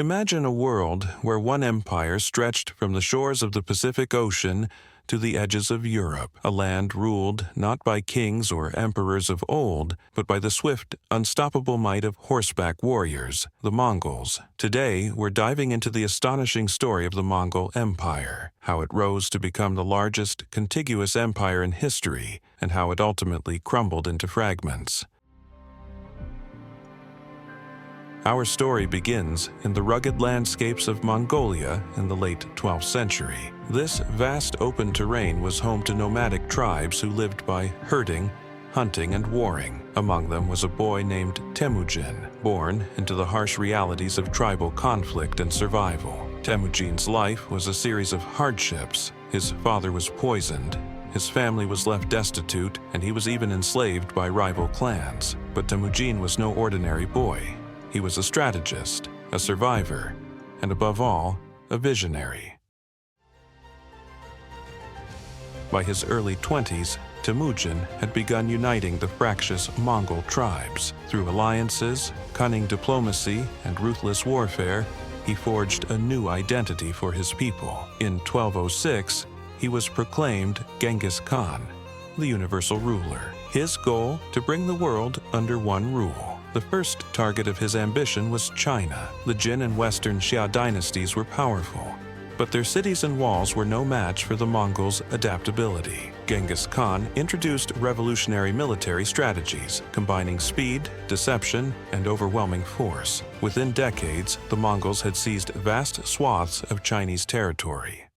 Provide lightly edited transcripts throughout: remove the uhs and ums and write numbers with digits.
Imagine a world where one empire stretched from the shores of the Pacific Ocean to the edges of Europe, a land ruled not by kings or emperors of old, but by the swift, unstoppable might of horseback warriors, the Mongols. Today, we're diving into the astonishing story of the Mongol Empire, how it rose to become the largest contiguous empire in history, and how it ultimately crumbled into fragments. Our story begins in the rugged landscapes of Mongolia in the late 12th century. This vast open terrain was home to nomadic tribes who lived by herding, hunting, and warring. Among them was a boy named Temujin, born into the harsh realities of tribal conflict and survival. Temujin's life was a series of hardships. His father was poisoned, his family was left destitute, and he was even enslaved by rival clans. But Temujin was no ordinary boy. He was a strategist, a survivor, and above all, a visionary. By his early 20s, Temujin had begun uniting the fractious Mongol tribes. Through alliances, cunning diplomacy, and ruthless warfare, he forged a new identity for his people. In 1206, he was proclaimed Genghis Khan, the universal ruler. His goal, to bring the world under one rule. The first target of his ambition was China. The Jin and Western Xia dynasties were powerful, but their cities and walls were no match for the Mongols' adaptability. Genghis Khan introduced revolutionary military strategies, combining speed, deception, and overwhelming force. Within decades, the Mongols had seized vast swaths of Chinese territory.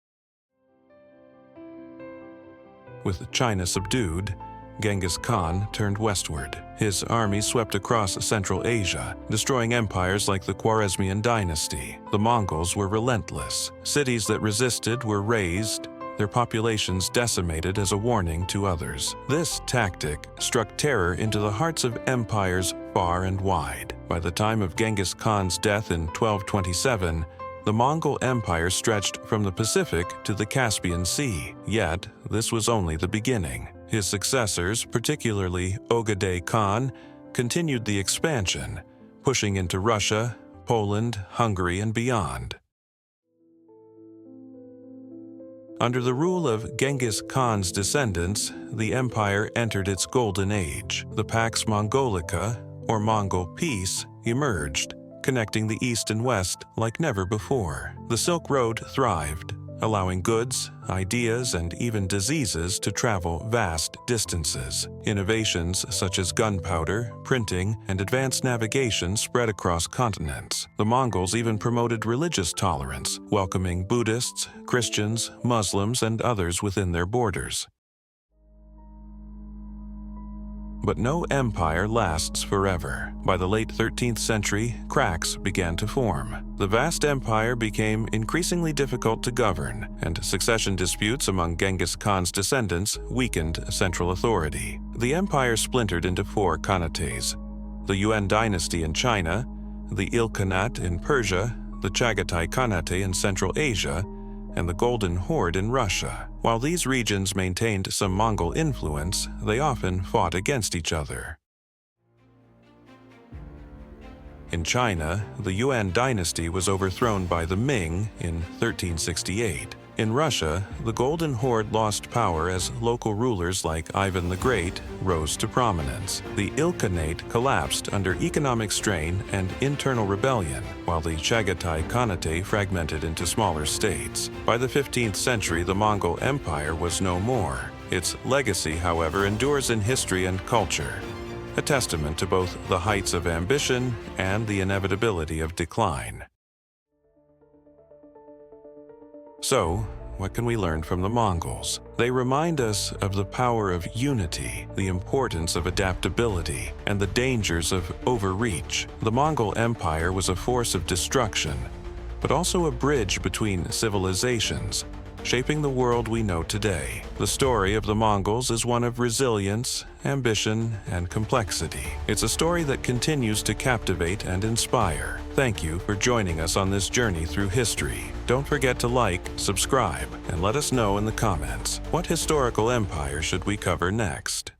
With China subdued, Genghis Khan turned westward. His army swept across Central Asia, destroying empires like the Khwarezmian dynasty. The Mongols were relentless. Cities that resisted were razed, their populations decimated as a warning to others. This tactic struck terror into the hearts of empires far and wide. By the time of Genghis Khan's death in 1227, the Mongol Empire stretched from the Pacific to the Caspian Sea. Yet, this was only the beginning. His successors, particularly Ogedei Khan, continued the expansion, pushing into Russia, Poland, Hungary, and beyond. Under the rule of Genghis Khan's descendants, the empire entered its golden age. The Pax Mongolica, or Mongol Peace, emerged, connecting the East and West like never before. The Silk Road thrived, allowing goods, ideas, and even diseases to travel vast distances. Innovations such as gunpowder, printing, and advanced navigation spread across continents. The Mongols even promoted religious tolerance, welcoming Buddhists, Christians, Muslims, and others within their borders. But no empire lasts forever. By the late 13th century, cracks began to form. The vast empire became increasingly difficult to govern, and succession disputes among Genghis Khan's descendants weakened central authority. The empire splintered into four khanates: the Yuan dynasty in China, the Ilkhanate in Persia, the Chagatai Khanate in Central Asia, and the Golden Horde in Russia. While these regions maintained some Mongol influence, they often fought against each other. In China, the Yuan dynasty was overthrown by the Ming in 1368. In Russia, the Golden Horde lost power as local rulers like Ivan the Great rose to prominence. The Ilkhanate collapsed under economic strain and internal rebellion, while the Chagatai Khanate fragmented into smaller states. By the 15th century, the Mongol Empire was no more. Its legacy, however, endures in history and culture, a testament to both the heights of ambition and the inevitability of decline. So, what can we learn from the Mongols? They remind us of the power of unity, the importance of adaptability, and the dangers of overreach. The Mongol Empire was a force of destruction, but also a bridge between civilizations, shaping the world we know today. The story of the Mongols is one of resilience, ambition, and complexity. It's a story that continues to captivate and inspire. Thank you for joining us on this journey through history. Don't forget to like, subscribe, and let us know in the comments, what historical empire should we cover next?